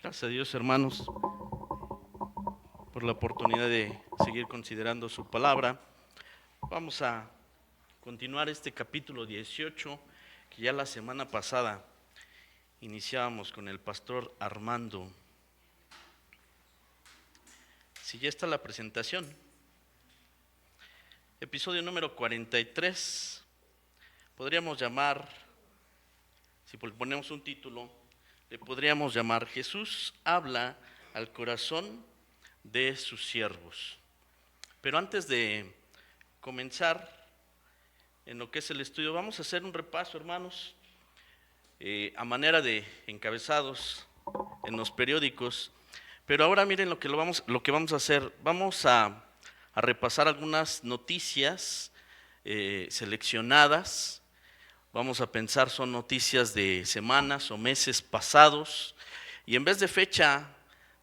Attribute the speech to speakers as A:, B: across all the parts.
A: Gracias a Dios, hermanos, por la oportunidad de seguir considerando su palabra. Vamos a continuar este capítulo 18, que ya la semana pasada iniciábamos con el pastor Armando. Si ya está la presentación. Episodio número 43. Podríamos llamar, si ponemos un título, le podríamos llamar Jesús habla al corazón de sus siervos. Pero antes de comenzar en lo que es el estudio, vamos a hacer un repaso, hermanos, a manera de encabezados en los periódicos. Pero ahora miren lo que vamos a hacer. Vamos a repasar algunas noticias seleccionadas. Vamos a pensar son noticias de semanas o meses pasados. Y en vez de fecha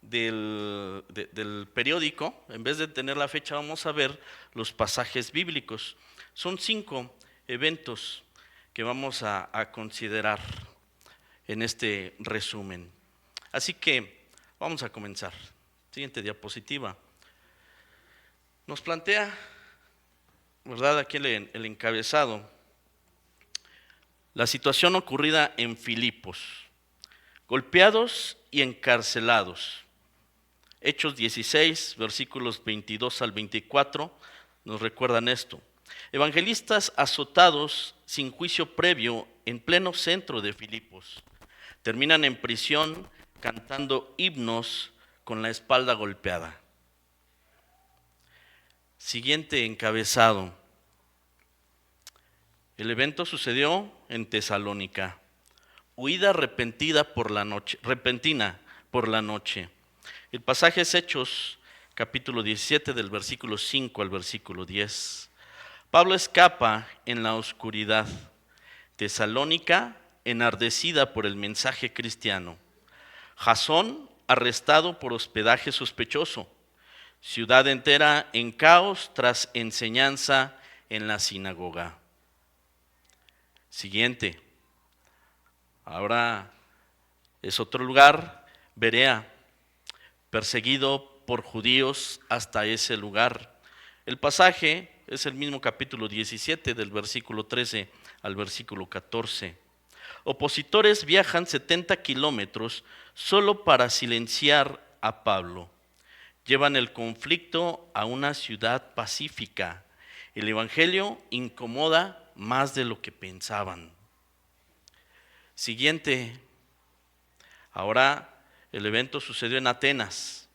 A: del periódico, en vez de tener la fecha, vamos a ver los pasajes bíblicos. Son 5 eventos que vamos a considerar en este resumen. Así que vamos a comenzar. Siguiente diapositiva. Nos plantea, ¿verdad?, aquí el encabezado, la situación ocurrida en Filipos, golpeados y encarcelados. Hechos 16, versículos 22 al 24, nos recuerdan esto. Evangelistas azotados sin juicio previo en pleno centro de Filipos. Terminan en prisión cantando himnos con la espalda golpeada. Siguiente encabezado. El evento sucedió en Tesalónica. Huida repentina por la noche. El pasaje es Hechos, capítulo 17, del versículo 5 al versículo 10. Pablo escapa en la oscuridad. Tesalónica, enardecida por el mensaje cristiano. Jasón, arrestado por hospedaje sospechoso. Ciudad entera en caos tras enseñanza en la sinagoga. Siguiente. Ahora es otro lugar, Berea, perseguido por judíos hasta ese lugar. El pasaje es el mismo capítulo 17, del versículo 13 al versículo 14. Opositores viajan 70 kilómetros solo para silenciar a Pablo. Llevan el conflicto a una ciudad pacífica. El evangelio incomoda más de lo que pensaban. Siguiente. Ahora el evento sucedió en Atenas,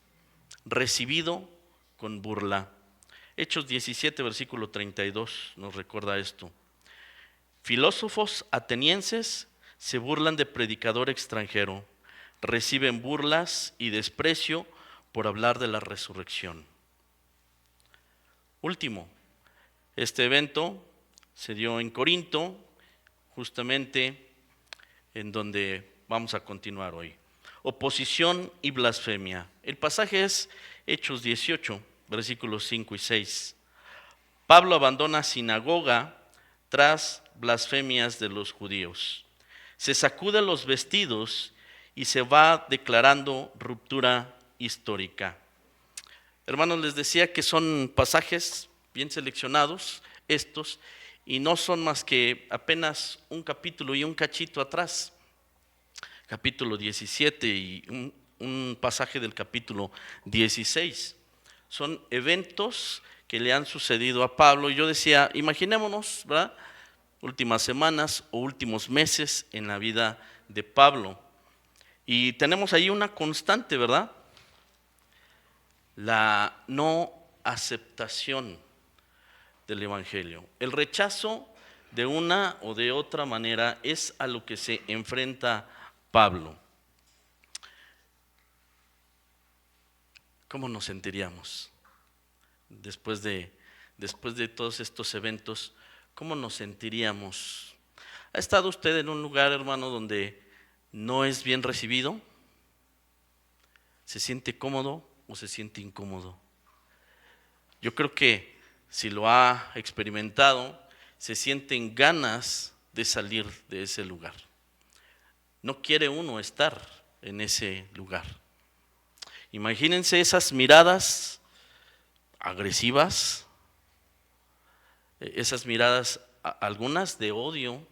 A: recibido con burla. Hechos 17, versículo 32 nos recuerda esto. Filósofos atenienses se burlan de predicador extranjero, reciben burlas y desprecio por hablar de la resurrección. Último, este evento se dio en Corinto, justamente en donde vamos a continuar hoy. Oposición y blasfemia. El pasaje es Hechos 18, versículos 5 y 6. Pablo abandona sinagoga tras blasfemias de los judíos. Se sacude los vestidos y se va declarando ruptura histórica. Hermanos, les decía que son pasajes bien seleccionados estos, y no son más que apenas un capítulo y un cachito atrás. Capítulo 17 y un pasaje del capítulo 16. Son eventos que le han sucedido a Pablo. Y yo decía, imaginémonos, ¿verdad?, últimas semanas o últimos meses en la vida de Pablo. Y tenemos ahí una constante, ¿verdad? La no aceptación del evangelio. El rechazo de una o de otra manera es a lo que se enfrenta Pablo. ¿Cómo nos sentiríamos después de todos estos eventos? ¿Cómo nos sentiríamos? ¿Ha estado usted en un lugar, hermano, donde no es bien recibido? ¿Se siente cómodo o se siente incómodo? Yo creo que si lo ha experimentado, se sienten ganas de salir de ese lugar. No quiere uno estar en ese lugar. Imagínense esas miradas agresivas, esas miradas, algunas de odio,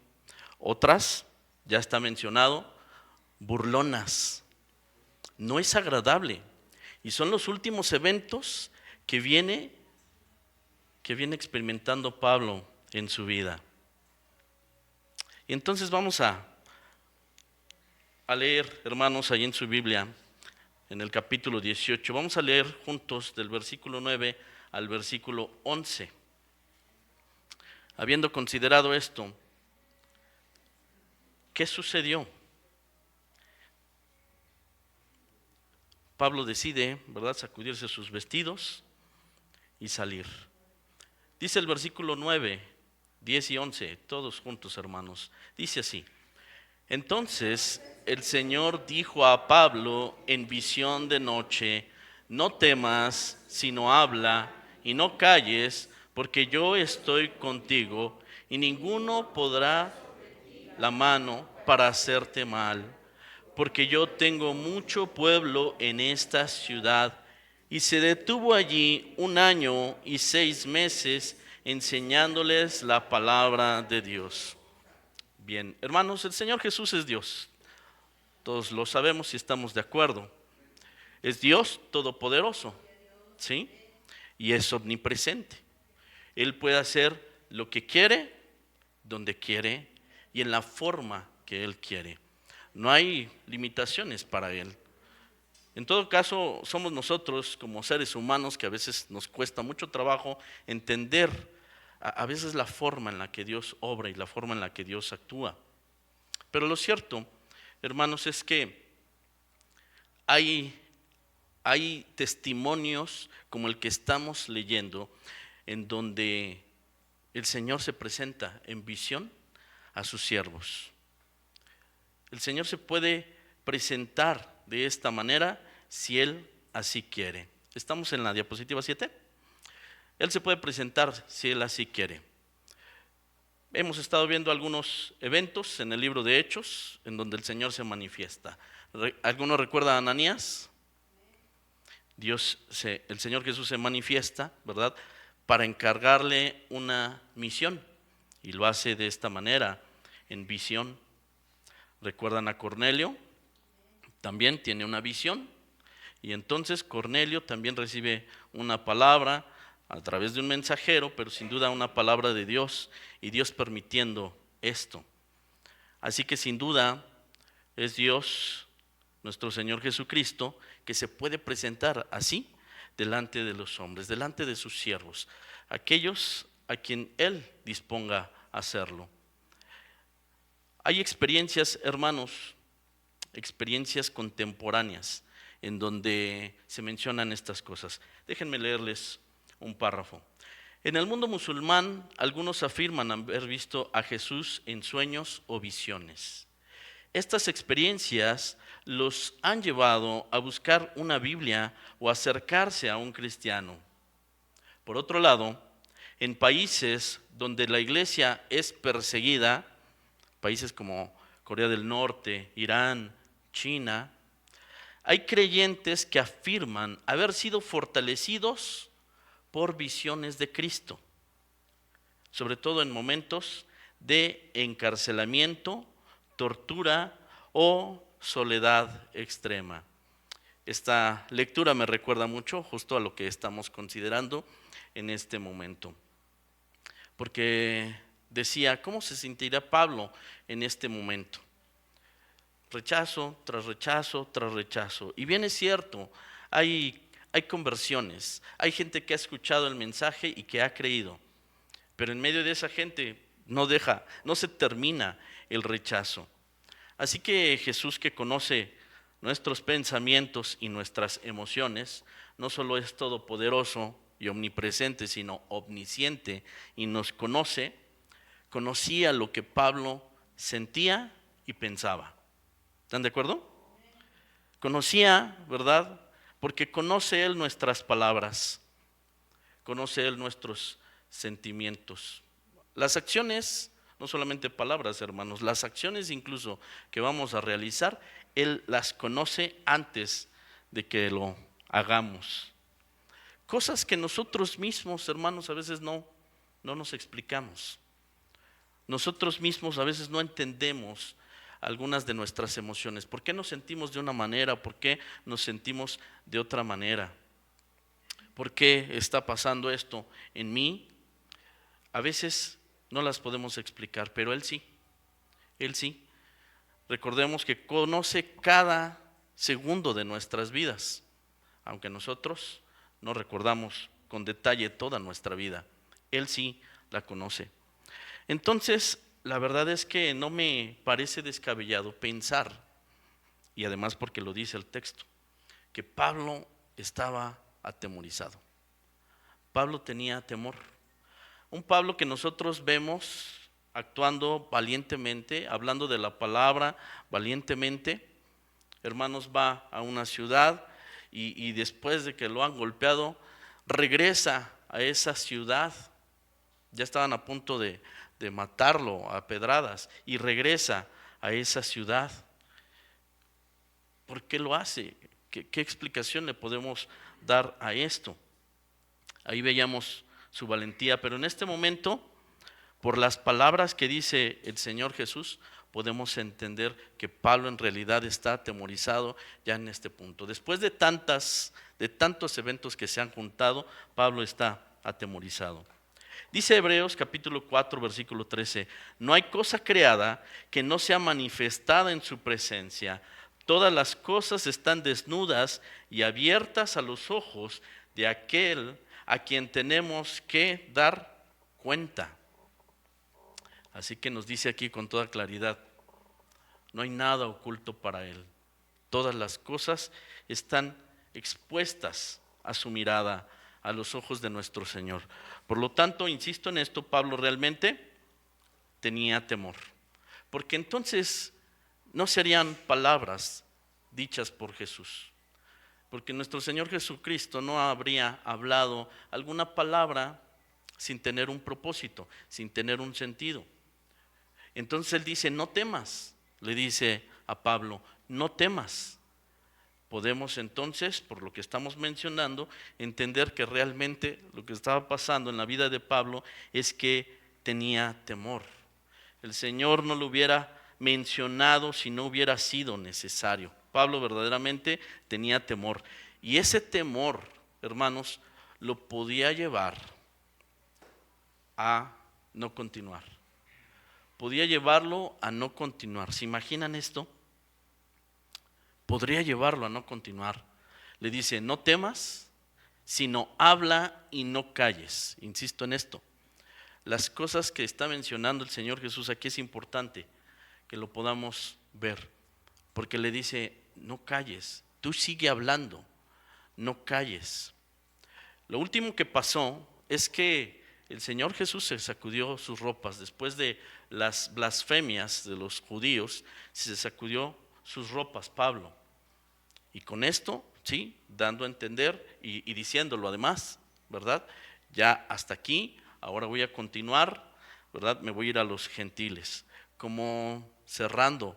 A: otras, ya está mencionado, burlonas. No es agradable. Y son los últimos eventos que viene experimentando Pablo en su vida. Y entonces vamos a leer, hermanos, ahí en su Biblia, en el capítulo 18. Vamos a leer juntos del versículo 9 al versículo 11. Habiendo considerado esto, ¿qué sucedió? Pablo decide, ¿verdad?, sacudirse sus vestidos y salir. Dice el versículo 9, 10 y 11, todos juntos, hermanos. Dice así: entonces el Señor dijo a Pablo en visión de noche: no temas, sino habla y no calles, porque yo estoy contigo y ninguno podrá la mano para hacerte mal, porque yo tengo mucho pueblo en esta ciudad. Y se detuvo allí 1 año y 6 meses enseñándoles la palabra de Dios. Bien, hermanos, el Señor Jesús es Dios. Todos lo sabemos y estamos de acuerdo. Es Dios todopoderoso, ¿sí? Y es omnipresente. Él puede hacer lo que quiere, donde quiere y en la forma que Él quiere. No hay limitaciones para Él. En todo caso, somos nosotros como seres humanos que a veces nos cuesta mucho trabajo entender a veces la forma en la que Dios obra y la forma en la que Dios actúa. Pero lo cierto, hermanos, es que hay testimonios como el que estamos leyendo, en donde el Señor se presenta en visión a sus siervos. El Señor se puede presentar de esta manera si Él así quiere. Estamos en la diapositiva 7. Él se puede presentar si Él así quiere. Hemos estado viendo algunos eventos en el libro de Hechos en donde el Señor se manifiesta. ¿Alguno recuerda a Ananías? El Señor Jesús se manifiesta, ¿verdad?, para encargarle una misión, y lo hace de esta manera, en visión. ¿Recuerdan a Cornelio? También tiene una visión, y entonces Cornelio también recibe una palabra a través de un mensajero, pero sin duda una palabra de Dios, y Dios permitiendo esto. Así que sin duda es Dios, nuestro Señor Jesucristo, que se puede presentar así delante de los hombres, delante de sus siervos, aquellos a quien Él disponga a hacerlo. Hay experiencias, hermanos, experiencias contemporáneas en donde se mencionan estas cosas. Déjenme leerles un párrafo. En el mundo musulmán, algunos afirman haber visto a Jesús en sueños o visiones. Estas experiencias los han llevado a buscar una Biblia o acercarse a un cristiano. Por otro lado, en países donde la iglesia es perseguida, países como Corea del Norte, Irán, China, hay creyentes que afirman haber sido fortalecidos por visiones de Cristo, sobre todo en momentos de encarcelamiento, tortura o soledad extrema. Esta lectura me recuerda mucho justo a lo que estamos considerando en este momento, porque decía, ¿cómo se sentirá Pablo en este momento? Rechazo tras rechazo tras rechazo. Y bien es cierto, hay conversiones, hay gente que ha escuchado el mensaje y que ha creído, pero en medio de esa gente no se termina el rechazo. Así que Jesús, que conoce nuestros pensamientos y nuestras emociones, no solo es todopoderoso y omnipresente, sino omnisciente, y nos conocía lo que Pablo sentía y pensaba. ¿Están de acuerdo? Conocía, ¿verdad? Porque conoce Él nuestras palabras, conoce Él nuestros sentimientos. Las acciones no solamente palabras, hermanos, las acciones incluso que vamos a realizar, Él las conoce antes de que lo hagamos. Cosas que nosotros mismos, hermanos, a veces no nos explicamos. Nosotros mismos a veces no entendemos algunas de nuestras emociones. ¿Por qué nos sentimos de una manera? ¿Por qué nos sentimos de otra manera? ¿Por qué está pasando esto en mí? A veces no las podemos explicar, pero Él sí. Él sí. Recordemos que conoce cada segundo de nuestras vidas, aunque nosotros no recordamos con detalle toda nuestra vida. Él sí la conoce. Entonces, la verdad es que no me parece descabellado pensar, y además porque lo dice el texto, que Pablo estaba atemorizado. Pablo tenía temor. Un Pablo que nosotros vemos actuando valientemente, hablando de la palabra valientemente. Hermanos, va a una ciudad y después de que lo han golpeado, regresa a esa ciudad. Ya estaban a punto de matarlo a pedradas y regresa a esa ciudad. ¿Por qué lo hace? ¿Qué explicación le podemos dar a esto? Ahí veíamos su valentía, pero en este momento, por las palabras que dice el Señor Jesús, podemos entender que Pablo en realidad está atemorizado ya en este punto. Después de tantos eventos que se han juntado, Pablo está atemorizado. Dice Hebreos capítulo 4 versículo 13, no hay cosa creada que no sea manifestada en su presencia. Todas las cosas están desnudas y abiertas a los ojos de aquel a quien tenemos que dar cuenta. Así que nos dice aquí con toda claridad, no hay nada oculto para Él. Todas las cosas están expuestas a su mirada, a los ojos de nuestro Señor. Por lo tanto, insisto en esto, Pablo realmente tenía temor. Porque entonces no serían palabras dichas por Jesús. Porque nuestro Señor Jesucristo no habría hablado alguna palabra sin tener un propósito, sin tener un sentido. Entonces Él dice, no temas, le dice a Pablo, no temas. Podemos entonces, por lo que estamos mencionando, entender que realmente lo que estaba pasando en la vida de Pablo es que tenía temor. El Señor no lo hubiera mencionado si no hubiera sido necesario. Pablo verdaderamente tenía temor. Y ese temor, hermanos, lo podía llevar a no continuar. Podía llevarlo a no continuar. ¿Se imaginan esto? Podría llevarlo a no continuar. Le dice, no temas, sino habla y no calles. Insisto en esto. Las cosas que está mencionando el Señor Jesús aquí es importante que lo podamos ver. Porque le dice, no calles, tú sigue hablando, no calles. Lo último que pasó es que el Señor Jesús se sacudió sus ropas. Después de las blasfemias de los judíos, se sacudió sus ropas, Pablo. Y con esto, sí, dando a entender y diciéndolo además, ¿verdad? Ya hasta aquí, ahora voy a continuar, ¿verdad? Me voy a ir a los gentiles, como cerrando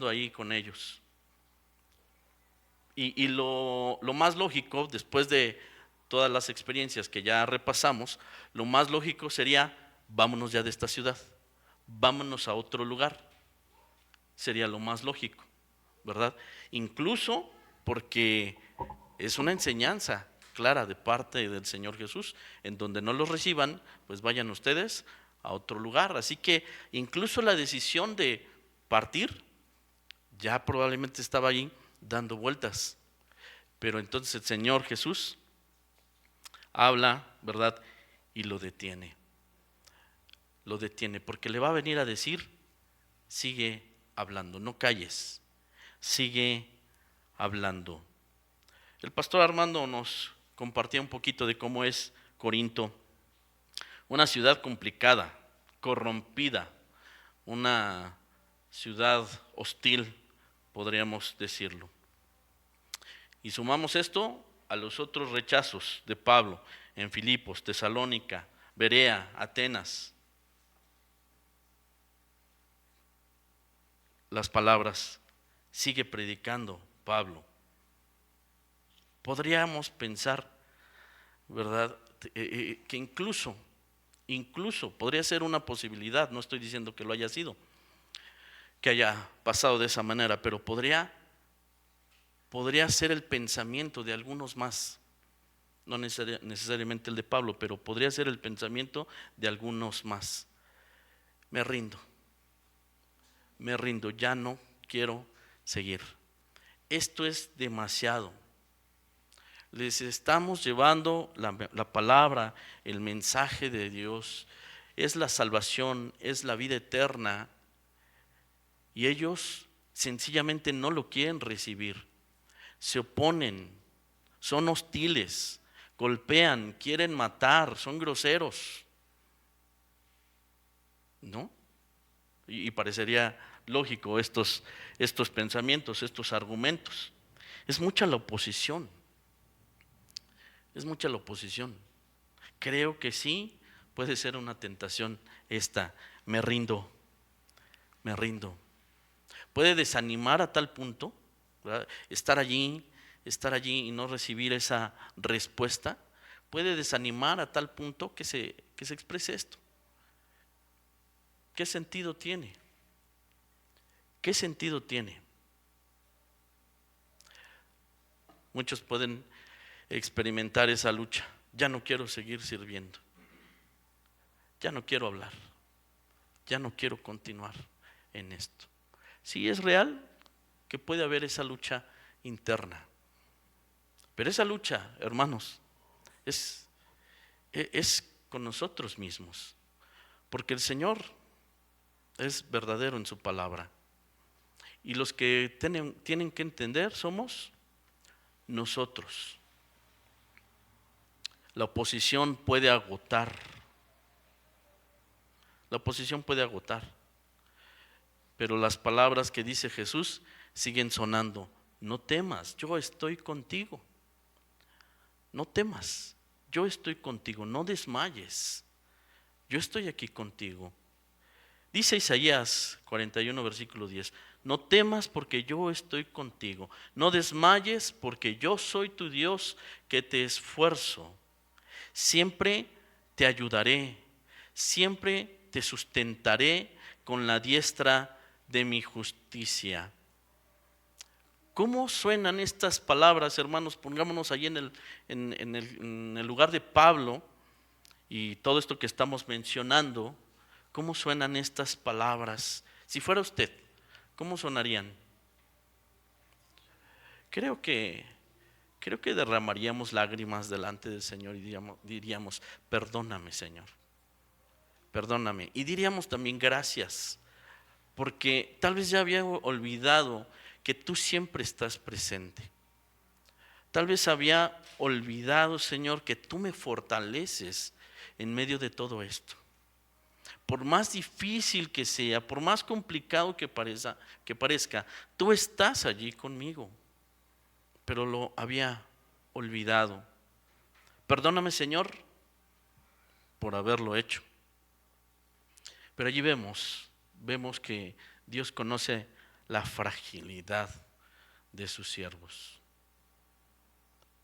A: ahí con ellos. Y lo más lógico, después de todas las experiencias que ya repasamos, lo más lógico sería, vámonos ya de esta ciudad, vámonos a otro lugar. Sería lo más lógico, ¿verdad? Incluso porque es una enseñanza clara de parte del Señor Jesús, en donde no los reciban, pues vayan ustedes a otro lugar. Así que incluso la decisión de partir ya probablemente estaba ahí dando vueltas. Pero entonces el Señor Jesús habla, ¿verdad? Y lo detiene. Lo detiene porque le va a venir a decir, sigue hablando, no calles, sigue hablando. El pastor Armando nos compartía un poquito de cómo es Corinto, una ciudad complicada, corrompida, una ciudad hostil, podríamos decirlo. Y sumamos esto a los otros rechazos de Pablo en Filipos, Tesalónica, Berea, Atenas. las palabras, sigue predicando Pablo. Podríamos pensar, ¿verdad? Que incluso podría ser una posibilidad, no estoy diciendo que lo haya sido, que haya pasado de esa manera, pero podría ser el pensamiento de algunos más, no necesariamente el de Pablo, pero podría ser el pensamiento de algunos más. Me rindo, ya no quiero seguir. Esto es demasiado. Les estamos llevando la palabra, el mensaje de Dios, es la salvación, es la vida eterna, y ellos sencillamente no lo quieren recibir. Se oponen, son hostiles, golpean, quieren matar, son groseros, ¿no? Y parecería lógico estos pensamientos, estos argumentos. Es mucha la oposición. Es mucha la oposición. Creo que sí puede ser una tentación esta. Me rindo. Puede desanimar a tal punto, ¿verdad? Estar allí y no recibir esa respuesta. Puede desanimar a tal punto que se exprese esto. ¿Qué sentido tiene? ¿Qué sentido tiene? Muchos pueden experimentar esa lucha. Ya no quiero seguir sirviendo. Ya no quiero hablar. Ya no quiero continuar en esto. Sí, es real que puede haber esa lucha interna. Pero esa lucha, hermanos, es con nosotros mismos. Porque el Señor es verdadero en su palabra. Y los que tienen que entender somos nosotros. La oposición puede agotar. Pero las palabras que dice Jesús siguen sonando. No temas, yo estoy contigo. No temas, yo estoy contigo. No desmayes, yo estoy aquí contigo. Dice Isaías 41, versículo 10. No temas porque yo estoy contigo. No desmayes porque yo soy tu Dios que te esfuerzo. Siempre te ayudaré, siempre te sustentaré con la diestra de mi justicia. ¿Cómo suenan estas palabras, hermanos? Pongámonos allí en el lugar de Pablo y todo esto que estamos mencionando. ¿Cómo suenan estas palabras? Si fuera usted, ¿cómo sonarían? Creo que derramaríamos lágrimas delante del Señor y diríamos, perdóname, Señor, perdóname. Y diríamos también gracias, porque tal vez ya había olvidado que tú siempre estás presente. Tal vez había olvidado, Señor, que tú me fortaleces en medio de todo esto. Por más difícil que sea, por más complicado que parezca, tú estás allí conmigo. Pero lo había olvidado. Perdóname, Señor, por haberlo hecho. Pero allí vemos que Dios conoce la fragilidad de sus siervos.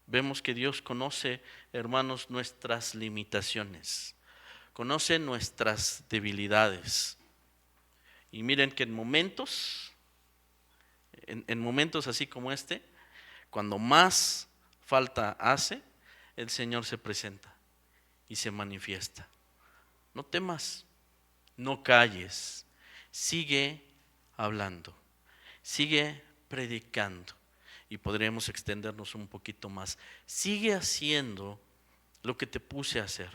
A: Vemos que Dios conoce, hermanos, nuestras limitaciones, conoce nuestras debilidades. Y miren que en momentos así como este, cuando más falta hace, el Señor se presenta y se manifiesta. No temas, no calles, sigue hablando, sigue predicando. Y podremos extendernos un poquito más. Sigue haciendo lo que te puse a hacer.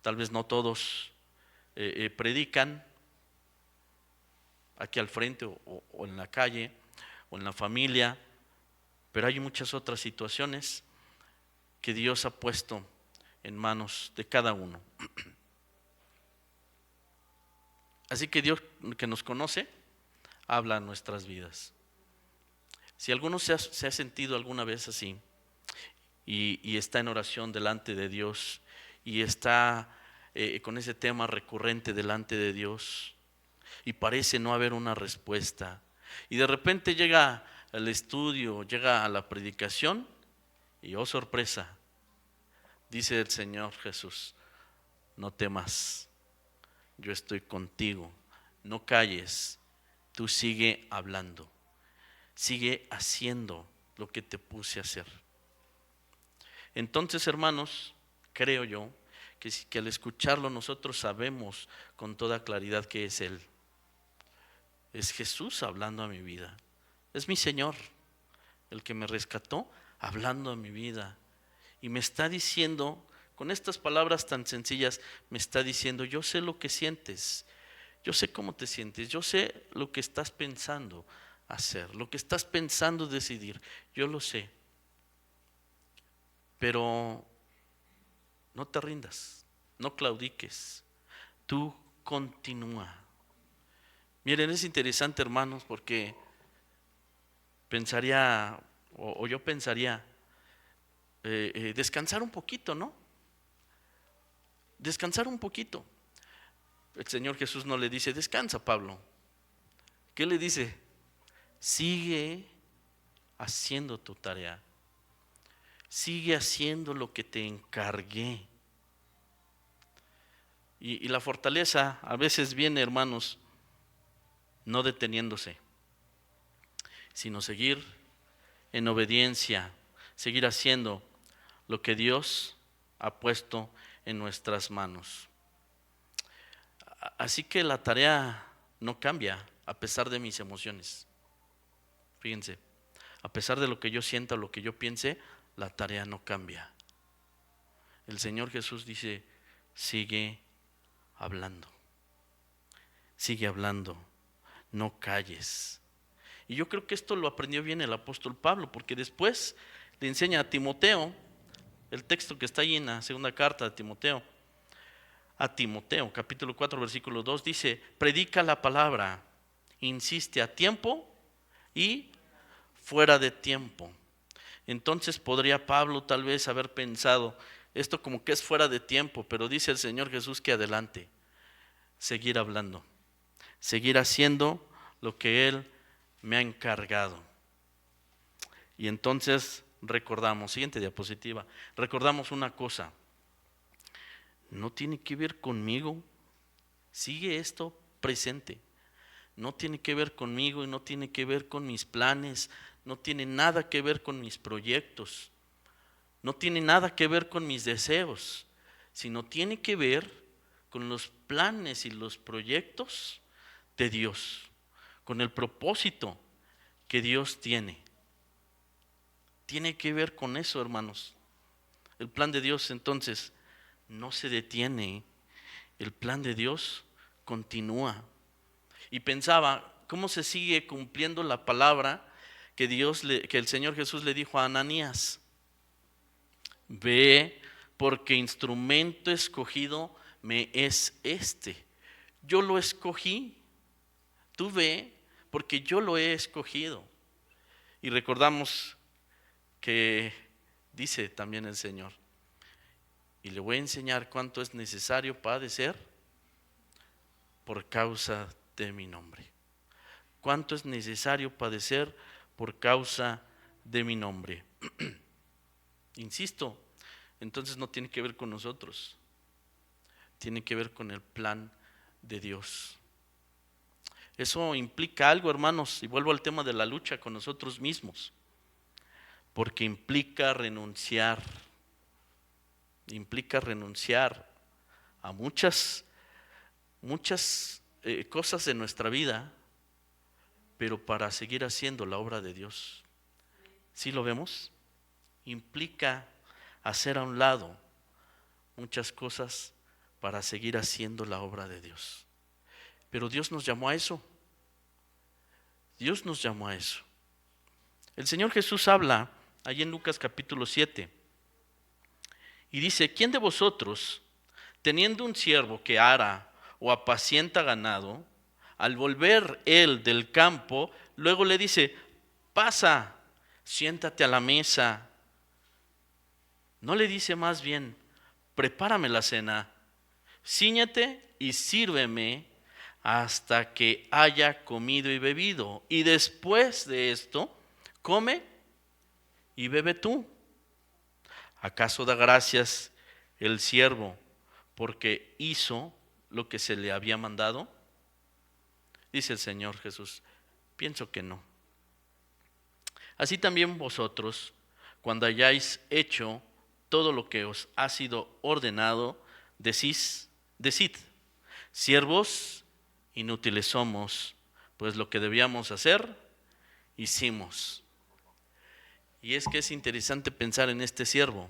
A: Tal vez no todos predican aquí al frente o en la calle o en la familia, pero hay muchas otras situaciones que Dios ha puesto en manos de cada uno. Así que Dios, que nos conoce, habla en nuestras vidas. Si alguno se ha sentido alguna vez así y está en oración delante de Dios y está con ese tema recurrente delante de Dios, y parece no haber una respuesta. Y de repente llega el estudio, llega a la predicación y oh sorpresa, dice el Señor Jesús, no temas, yo estoy contigo, no calles, tú sigue hablando, sigue haciendo lo que te puse a hacer. Entonces, hermanos, creo yo que al escucharlo nosotros sabemos con toda claridad que es Él. Es Jesús hablando a mi vida. Es mi Señor, el que me rescató, hablando a mi vida. Y me está diciendo, con estas palabras tan sencillas, me está diciendo, yo sé lo que sientes, yo sé cómo te sientes, yo sé lo que estás pensando hacer, lo que estás pensando decidir, yo lo sé. Pero no te rindas, no claudiques, tú continúa. Miren, es interesante, hermanos, porque pensaría, o yo pensaría, descansar un poquito, ¿no? Descansar un poquito. El Señor Jesús no le dice, descansa, Pablo. ¿Qué le dice? Sigue haciendo tu tarea. Sigue haciendo lo que te encargué. Y la fortaleza a veces viene, hermanos, no deteniéndose, sino seguir en obediencia, seguir haciendo lo que Dios ha puesto en nuestras manos. Así que la tarea no cambia a pesar de mis emociones. Fíjense, a pesar de lo que yo sienta o lo que yo piense, la tarea no cambia. El Señor Jesús dice, sigue hablando, no calles. Y yo creo que esto lo aprendió bien el apóstol Pablo, porque después le enseña a Timoteo, el texto que está ahí en la segunda carta de Timoteo, a Timoteo, capítulo 4, versículo 2, dice, predica la palabra, insiste a tiempo y fuera de tiempo. Entonces podría Pablo tal vez haber pensado, esto como que es fuera de tiempo, pero dice el Señor Jesús que adelante, seguir hablando, seguir haciendo lo que Él me ha encargado. Y entonces recordamos, siguiente diapositiva, recordamos una cosa, no tiene que ver conmigo, sigue esto presente, no tiene que ver conmigo y no tiene que ver con mis planes, no tiene nada que ver con mis proyectos, no tiene nada que ver con mis deseos, sino tiene que ver con los planes y los proyectos de Dios, con el propósito que Dios tiene. Tiene que ver con eso, hermanos. El plan de Dios entonces no se detiene, el plan de Dios continúa. Y pensaba, ¿cómo se sigue cumpliendo la palabra que el Señor Jesús le dijo a Ananías? Ve, porque instrumento escogido me es este. Yo lo escogí. Tú ve, porque yo lo he escogido. Y recordamos que dice también el Señor, y le voy a enseñar cuánto es necesario padecer por causa de mi nombre. Cuánto es necesario padecer por causa de mi nombre. Insisto, entonces no tiene que ver con nosotros, tiene que ver con el plan de Dios. Eso implica algo, hermanos, y vuelvo al tema de la lucha con nosotros mismos, porque implica renunciar a muchas cosas de nuestra vida, pero para seguir haciendo la obra de Dios. ¿Sí lo vemos? Implica hacer a un lado muchas cosas para seguir haciendo la obra de Dios. Pero Dios nos llamó a eso. Dios nos llamó a eso. El Señor Jesús habla allí en Lucas capítulo 7 y dice, ¿quién de vosotros, teniendo un siervo que ara o apacienta ganado, al volver él del campo, luego le dice, pasa, siéntate a la mesa? No le dice más bien, prepárame la cena, cíñete y sírveme, hasta que haya comido y bebido. Y después de esto, come y bebe tú. ¿Acaso da gracias el siervo porque hizo lo que se le había mandado? Dice el Señor Jesús, pienso que no. Así también vosotros, cuando hayáis hecho todo lo que os ha sido ordenado, decid, siervos inútiles somos, pues lo que debíamos hacer, hicimos. Y es que es interesante pensar en este siervo,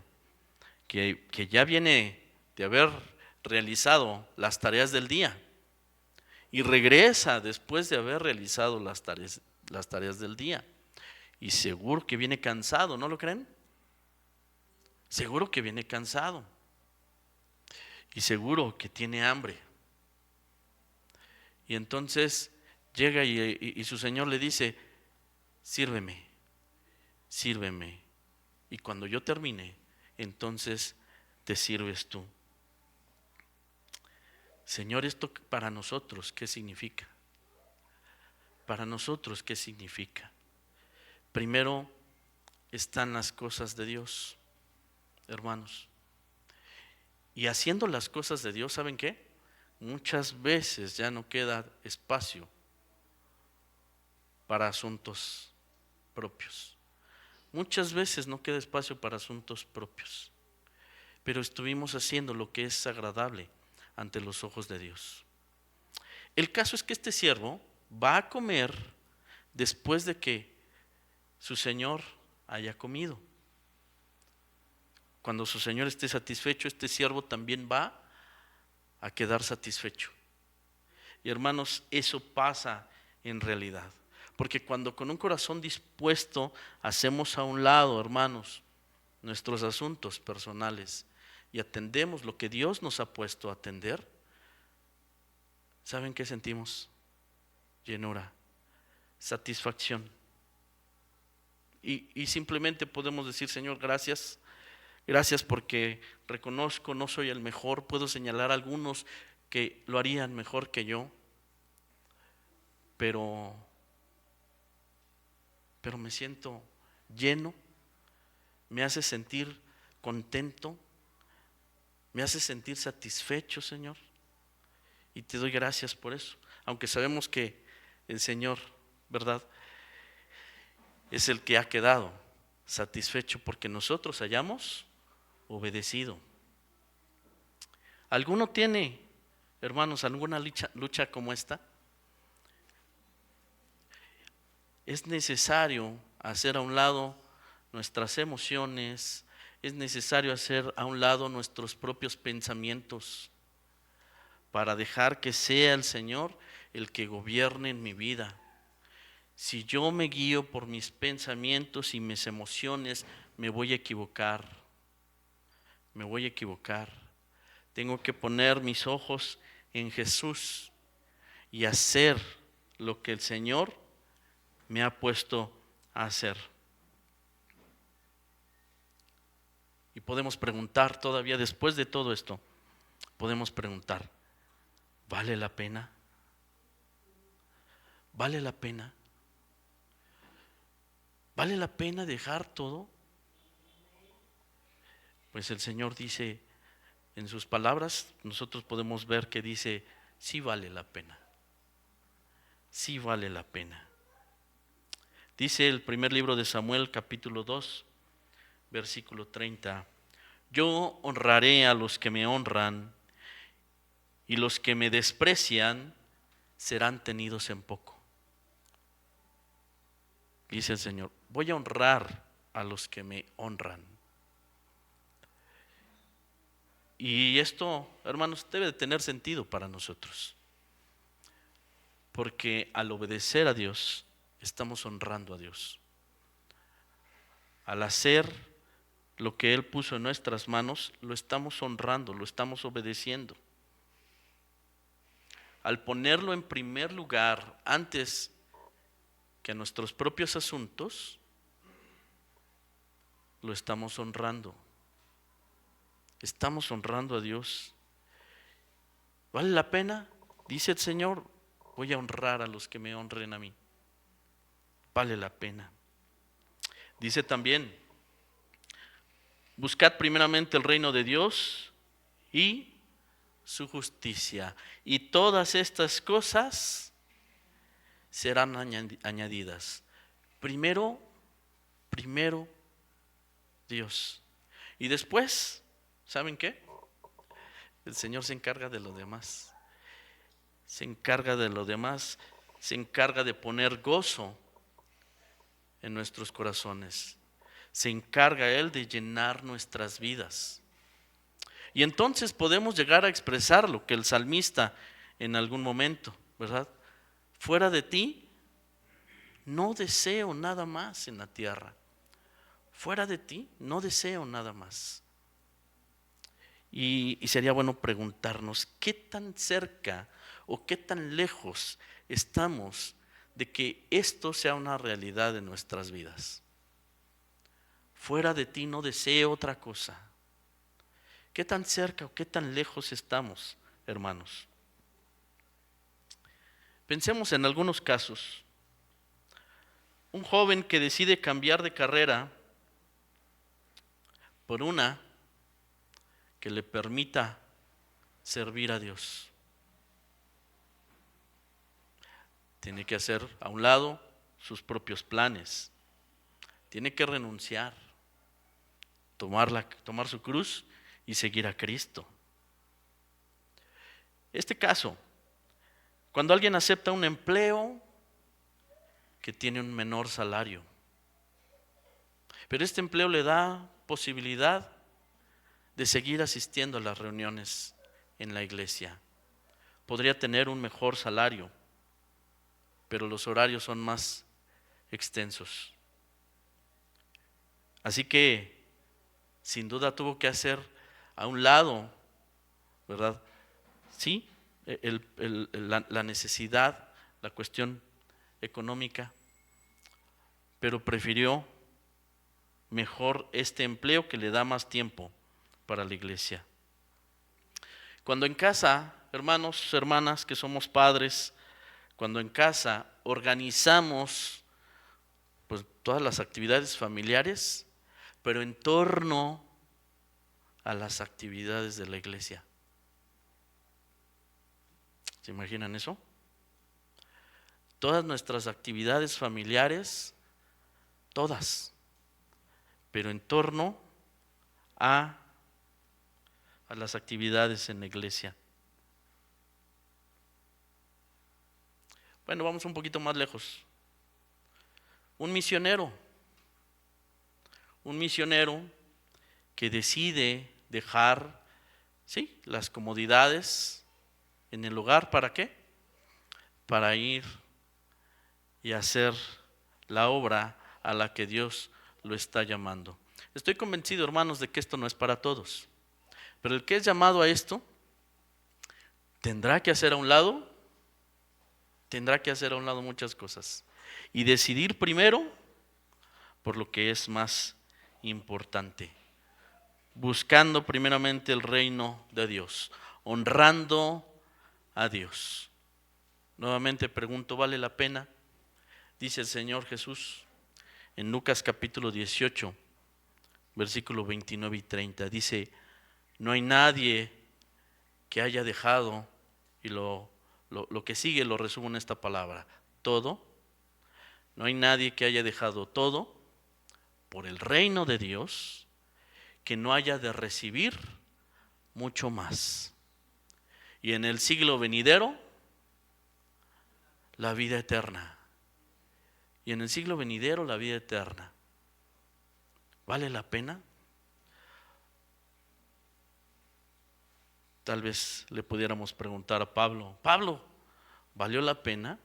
A: que ya viene de haber realizado las tareas del día y regresa después de haber realizado las tareas del día. Y seguro que viene cansado, ¿no lo creen? Seguro que viene cansado. Y seguro que tiene hambre. Y entonces llega y su señor le dice, sírveme, sírveme. Y cuando yo termine, entonces te sirves tú. Señor, esto para nosotros, ¿qué significa? Para nosotros, ¿qué significa? Primero están las cosas de Dios, hermanos. Y haciendo las cosas de Dios, ¿saben qué? Muchas veces ya no queda espacio para asuntos propios. Muchas veces no queda espacio para asuntos propios. Pero estuvimos haciendo lo que es agradable ante los ojos de Dios. El caso es que este siervo va a comer después de que su señor haya comido. Cuando su señor esté satisfecho, este siervo también va a quedar satisfecho. Y hermanos, eso pasa en realidad. Porque cuando con un corazón dispuesto hacemos a un lado, hermanos, nuestros asuntos personales y atendemos lo que Dios nos ha puesto a atender, ¿saben qué sentimos? Llenura, satisfacción. Y simplemente podemos decir, Señor, gracias. Gracias porque reconozco, no soy el mejor. Puedo señalar a algunos que lo harían mejor que yo. Pero me siento lleno. Me hace sentir contento. Me hace sentir satisfecho, Señor. Y te doy gracias por eso. Aunque sabemos que el Señor, ¿verdad?, es el que ha quedado satisfecho porque nosotros hayamos obedecido. ¿Alguno tiene, hermanos, alguna lucha como esta? Es necesario hacer a un lado nuestras emociones, es necesario hacer a un lado nuestros propios pensamientos para dejar que sea el Señor el que gobierne en mi vida. Si yo me guío por mis pensamientos y mis emociones, me voy a equivocar. Me voy a equivocar. Tengo que poner mis ojos en Jesús y hacer lo que el Señor me ha puesto a hacer. Y podemos preguntar todavía después de todo esto, podemos preguntar, ¿vale la pena? ¿Vale la pena? ¿Vale la pena dejar todo? Pues el Señor dice en sus palabras, nosotros podemos ver que dice, sí vale la pena. Sí vale la pena. Dice el primer libro de Samuel, capítulo 2, versículo 30. Yo honraré a los que me honran y los que me desprecian serán tenidos en poco. Dice el Señor, voy a honrar a los que me honran. Y esto, hermanos, debe de tener sentido para nosotros. Porque al obedecer a Dios, estamos honrando a Dios. Al hacer lo que Él puso en nuestras manos, lo estamos honrando, lo estamos obedeciendo. Al ponerlo en primer lugar antes que a nuestros propios asuntos, lo estamos honrando. Estamos honrando a Dios. ¿Vale la pena? Dice el Señor, Voy a honrar a los que me honren a mí. Vale la pena. Dice también, buscad primeramente el reino de Dios y su justicia, y todas estas cosas serán añadidas. Primero Dios. Y después, ¿saben qué? El Señor se encarga de lo demás. Se encarga de lo demás. Se encarga de poner gozo en nuestros corazones. Se encarga Él de llenar nuestras vidas. Y entonces podemos llegar a expresar lo que el salmista en algún momento, ¿verdad? Fuera de ti, no deseo nada más en la tierra. Fuera de ti, no deseo nada más. Y sería bueno preguntarnos, ¿qué tan cerca o qué tan lejos estamos de que esto sea una realidad en nuestras vidas? Fuera de ti no deseo otra cosa. ¿Qué tan cerca o qué tan lejos estamos, hermanos? Pensemos en algunos casos. Un joven que decide cambiar de carrera por una que le permita servir a Dios. Tiene que hacer a un lado sus propios planes. Tiene que renunciar, tomar su cruz y seguir a Cristo. Este caso, cuando alguien acepta un empleo que tiene un menor salario, pero este empleo le da posibilidad de seguir asistiendo a las reuniones en la iglesia. Podría tener un mejor salario, pero los horarios son más extensos. Así que, sin duda, tuvo que hacer a un lado, ¿verdad? Sí, la necesidad, la cuestión económica, pero prefirió mejor este empleo que le da más tiempo para la iglesia. Cuando en casa, hermanos, hermanas, que somos padres, cuando en casa organizamos pues todas las actividades familiares, pero en torno a las actividades de la iglesia. ¿Se imaginan eso? Todas nuestras actividades familiares, todas, pero en torno a las actividades en la iglesia. Bueno, vamos un poquito más lejos. Un misionero que decide dejar, sí, las comodidades en el hogar, ¿para qué? Para ir y hacer la obra a la que Dios lo está llamando. Estoy convencido, hermanos, de que esto no es para todos. Pero el que es llamado a esto tendrá que hacer a un lado muchas cosas y decidir primero por lo que es más importante, buscando primeramente el reino de Dios, honrando a Dios. Nuevamente pregunto, ¿vale la pena? Dice el Señor Jesús en Lucas capítulo 18, versículo 29 y 30, dice: no hay nadie que haya dejado, y lo que sigue lo resumo en esta palabra, todo. No hay nadie que haya dejado todo por el reino de Dios que no haya de recibir mucho más. Y en el siglo venidero, la vida eterna. Y en el siglo venidero, la vida eterna. ¿Vale la pena? Tal vez le pudiéramos preguntar a Pablo, ¿valió la pena?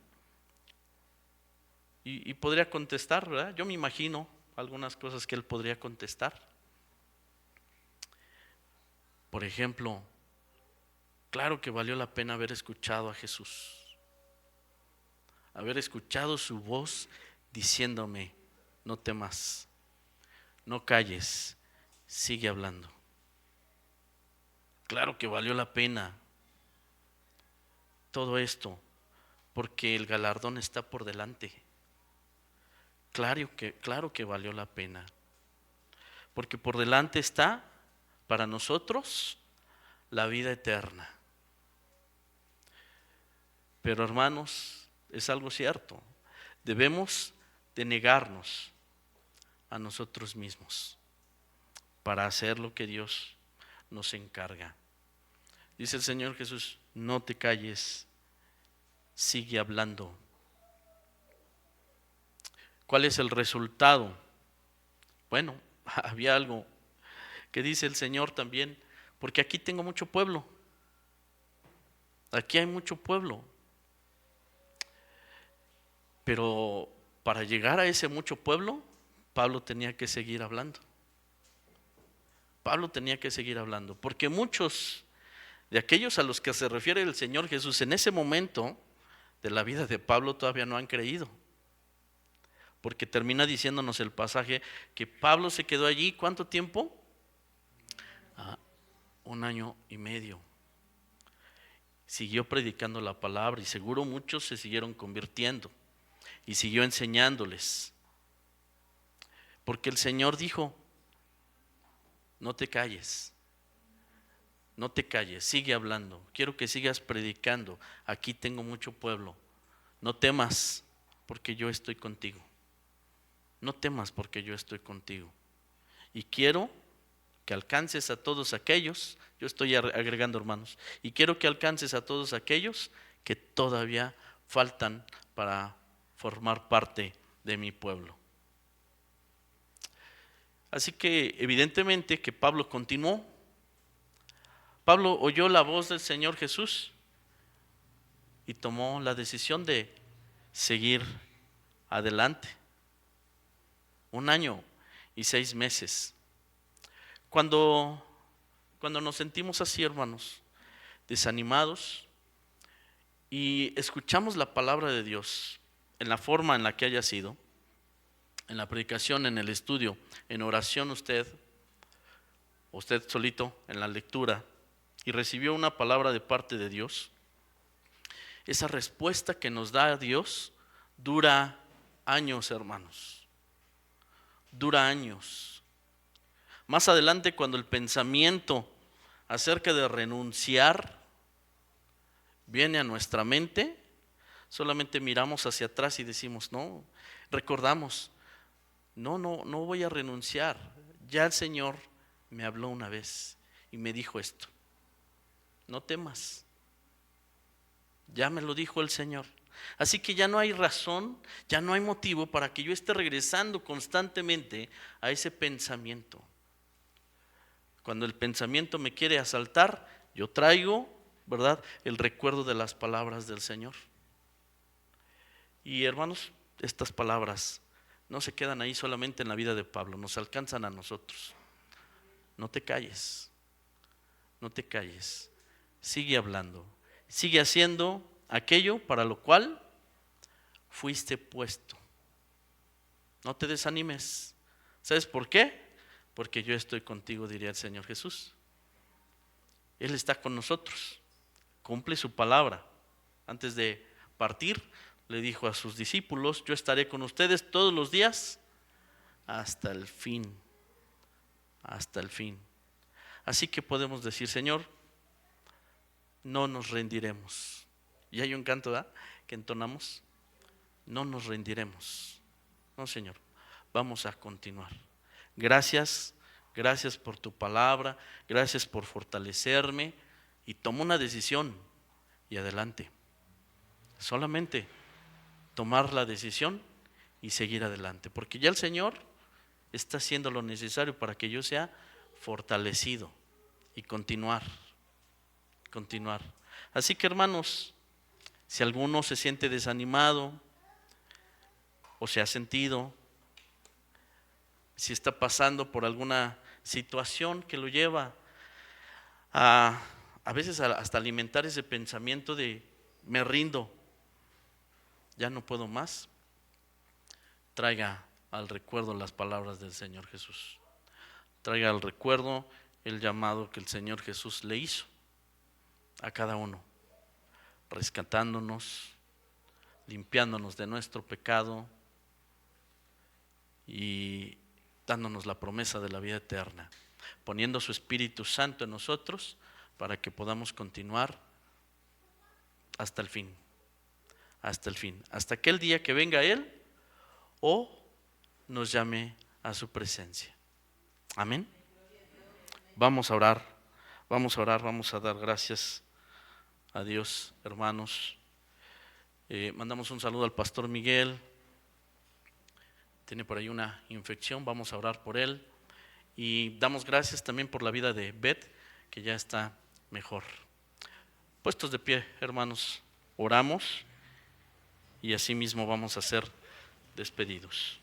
A: Y podría contestar, ¿verdad? Yo me imagino algunas cosas que él podría contestar. Por ejemplo, claro que valió la pena haber escuchado a Jesús, haber escuchado su voz diciéndome: no temas, no calles, sigue hablando. Claro que valió la pena todo esto, porque el galardón está por delante. Claro que valió la pena, porque por delante está para nosotros la vida eterna. Pero hermanos, es algo cierto, debemos de negarnos a nosotros mismos para hacer lo que Dios nos encarga. Dice el Señor Jesús, no te calles, sigue hablando. ¿Cuál es el resultado? Bueno, había algo que dice el Señor también, porque aquí tengo mucho pueblo, aquí hay mucho pueblo, pero para llegar a ese mucho pueblo, Pablo tenía que seguir hablando. Pablo tenía que seguir hablando, porque muchos de aquellos a los que se refiere el Señor Jesús en ese momento de la vida de Pablo todavía no han creído. Porque termina diciéndonos el pasaje que Pablo se quedó allí, ¿cuánto tiempo? 1 año y medio. Siguió predicando la palabra y seguro muchos se siguieron convirtiendo y siguió enseñándoles. Porque el Señor dijo, no te calles, no te calles, sigue hablando, quiero que sigas predicando, aquí tengo mucho pueblo, no temas porque yo estoy contigo, no temas porque yo estoy contigo y quiero que alcances a todos aquellos, yo estoy agregando hermanos, y quiero que alcances a todos aquellos que todavía faltan para formar parte de mi pueblo. Así que evidentemente que Pablo continuó. Pablo oyó la voz del Señor Jesús y tomó la decisión de seguir adelante. 1 año y 6 meses. Cuando nos sentimos así, hermanos, desanimados y escuchamos la palabra de Dios en la forma en la que haya sido, en la predicación, en el estudio, en oración usted solito, en la lectura, y recibió una palabra de parte de Dios, esa respuesta que nos da Dios dura años, hermanos, dura años. Más adelante, cuando el pensamiento acerca de renunciar viene a nuestra mente, solamente miramos hacia atrás y decimos, no, recordamos, no voy a renunciar. Ya el Señor me habló una vez y me dijo esto, no temas, ya me lo dijo el Señor. Así que ya no hay razón, ya no hay motivo para que yo esté regresando constantemente a ese pensamiento. Cuando el pensamiento me quiere asaltar, yo traigo, ¿verdad?, el recuerdo de las palabras del Señor. Y hermanos, estas palabras no se quedan ahí solamente en la vida de Pablo, nos alcanzan a nosotros. No te calles, no te calles, sigue hablando, sigue haciendo aquello para lo cual fuiste puesto. No te desanimes. ¿Sabes por qué? Porque yo estoy contigo, diría el Señor Jesús. Él está con nosotros, cumple su palabra. Antes de partir, le dijo a sus discípulos, yo estaré con ustedes todos los días hasta el fin, hasta el fin. Así que podemos decir, Señor, no nos rendiremos. Y hay un canto, ¿verdad?, que entonamos, no nos rendiremos. No, Señor, vamos a continuar. Gracias por tu palabra, gracias por fortalecerme y tomo una decisión y adelante. Solamente tomar la decisión y seguir adelante, porque ya el Señor está haciendo lo necesario para que yo sea fortalecido y continuar. Así que hermanos, si alguno se siente desanimado o se ha sentido, si está pasando por alguna situación que lo lleva a veces hasta alimentar ese pensamiento de me rindo, ya no puedo más, traiga al recuerdo las palabras del Señor Jesús. Traiga al recuerdo el llamado que el Señor Jesús le hizo a cada uno, rescatándonos, limpiándonos de nuestro pecado y dándonos la promesa de la vida eterna, poniendo su Espíritu Santo en nosotros para que podamos continuar hasta el fin, hasta aquel día que venga Él o nos llame a su presencia. Amén. Vamos a orar, vamos a dar gracias a Dios, hermanos. Mandamos un saludo al pastor Miguel. Tiene por ahí una infección, vamos a orar por él. Y damos gracias también por la vida de Beth, que ya está mejor. Puestos de pie, hermanos, oramos y así mismo vamos a ser despedidos.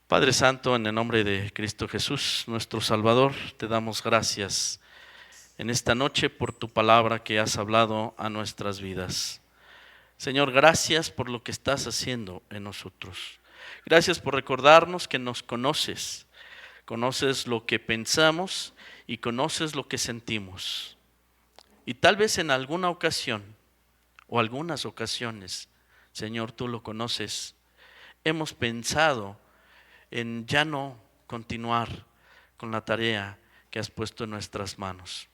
A: Padre Santo, en el nombre de Cristo Jesús, nuestro Salvador, te damos gracias en esta noche por tu palabra que has hablado a nuestras vidas. Señor, gracias por lo que estás haciendo en nosotros. Gracias por recordarnos que nos conoces. Conoces lo que pensamos y conoces lo que sentimos. Y tal vez en alguna ocasión o algunas ocasiones, Señor, tú lo conoces, hemos pensado en ya no continuar con la tarea que has puesto en nuestras manos.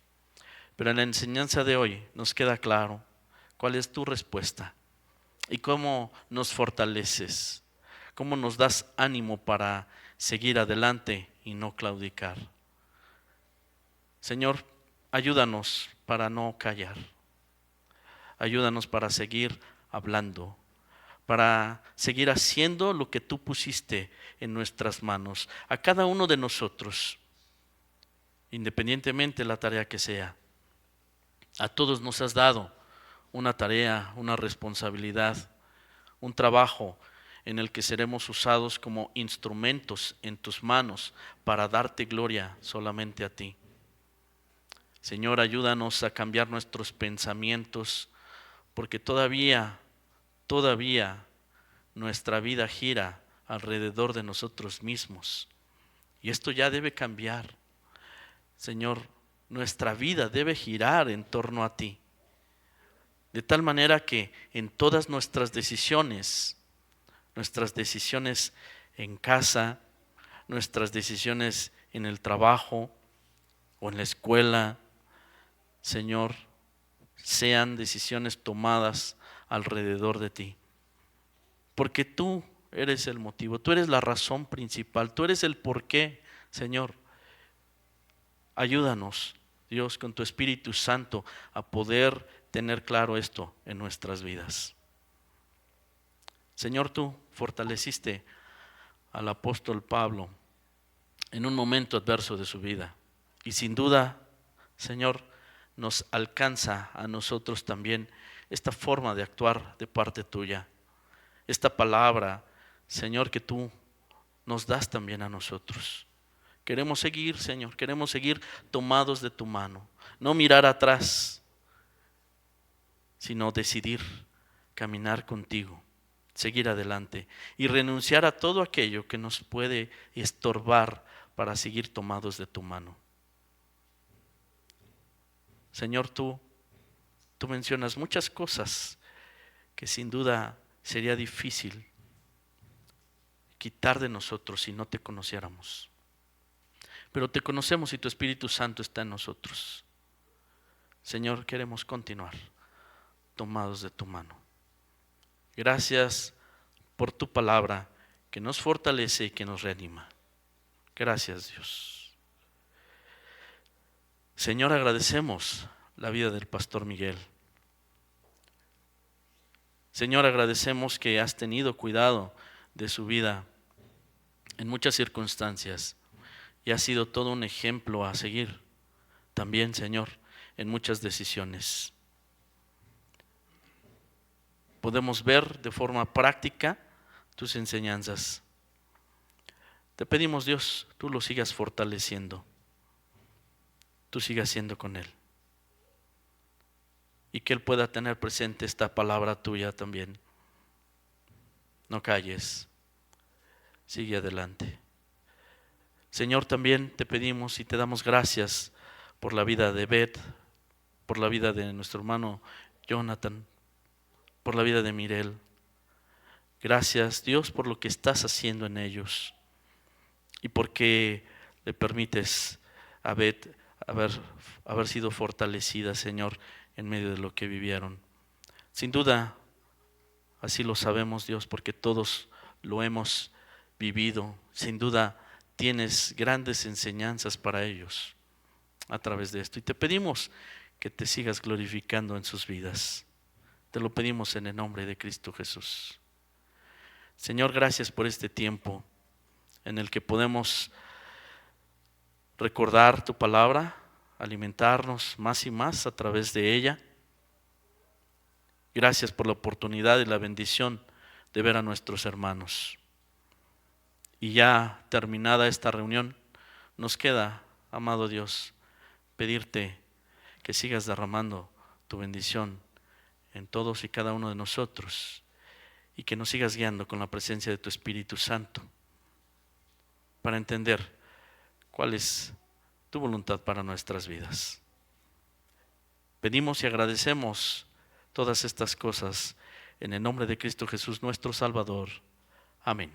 A: Pero en la enseñanza de hoy nos queda claro cuál es tu respuesta y cómo nos fortaleces, cómo nos das ánimo para seguir adelante y no claudicar. Señor, ayúdanos para no callar, ayúdanos para seguir hablando, para seguir haciendo lo que tú pusiste en nuestras manos, a cada uno de nosotros, independientemente de la tarea que sea. A todos nos has dado una tarea, una responsabilidad, un trabajo en el que seremos usados como instrumentos en tus manos para darte gloria solamente a ti. Señor, ayúdanos a cambiar nuestros pensamientos, porque todavía nuestra vida gira alrededor de nosotros mismos. Y esto ya debe cambiar. Señor, nuestra vida debe girar en torno a ti. De tal manera que en todas nuestras decisiones en casa, nuestras decisiones en el trabajo o en la escuela, Señor, sean decisiones tomadas alrededor de ti. Porque tú eres el motivo, tú eres la razón principal, tú eres el porqué, Señor. Ayúdanos, Dios, con tu Espíritu Santo a poder tener claro esto en nuestras vidas. Señor, tú fortaleciste al apóstol Pablo en un momento adverso de su vida. Y sin duda, Señor, nos alcanza a nosotros también esta forma de actuar de parte tuya. Esta palabra, Señor, que tú nos das también a nosotros. Queremos seguir, Señor, queremos seguir tomados de tu mano. No mirar atrás, sino decidir caminar contigo, seguir adelante y renunciar a todo aquello que nos puede estorbar para seguir tomados de tu mano. Señor, tú mencionas muchas cosas que sin duda sería difícil quitar de nosotros si no te conociéramos. Pero te conocemos y tu Espíritu Santo está en nosotros. Señor, queremos continuar tomados de tu mano. Gracias por tu palabra que nos fortalece y que nos reanima. Gracias, Dios. Señor, agradecemos la vida del pastor Miguel. Señor, agradecemos que has tenido cuidado de su vida en muchas circunstancias y ha sido todo un ejemplo a seguir. También, Señor, en muchas decisiones. Podemos ver de forma práctica tus enseñanzas. Te pedimos, Dios, tú lo sigas fortaleciendo. Tú sigas siendo con él. Y que él pueda tener presente esta palabra tuya también. No calles. Sigue adelante. Señor, también te pedimos y te damos gracias por la vida de Beth, por la vida de nuestro hermano Jonathan, por la vida de Mirel. Gracias, Dios, por lo que estás haciendo en ellos y porque le permites haber sido fortalecida, Señor, en medio de lo que vivieron. Sin duda, así lo sabemos, Dios, porque todos lo hemos vivido. Sin duda, tienes grandes enseñanzas para ellos a través de esto. Y te pedimos que te sigas glorificando en sus vidas. Te lo pedimos en el nombre de Cristo Jesús. Señor, gracias por este tiempo en el que podemos recordar tu palabra, alimentarnos más y más a través de ella. Gracias por la oportunidad y la bendición de ver a nuestros hermanos. Y ya terminada esta reunión, nos queda, amado Dios, pedirte que sigas derramando tu bendición en todos y cada uno de nosotros y que nos sigas guiando con la presencia de tu Espíritu Santo para entender cuál es tu voluntad para nuestras vidas. Pedimos y agradecemos todas estas cosas en el nombre de Cristo Jesús, nuestro Salvador. Amén.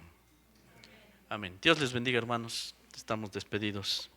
A: Amén. Dios les bendiga, hermanos. Estamos despedidos.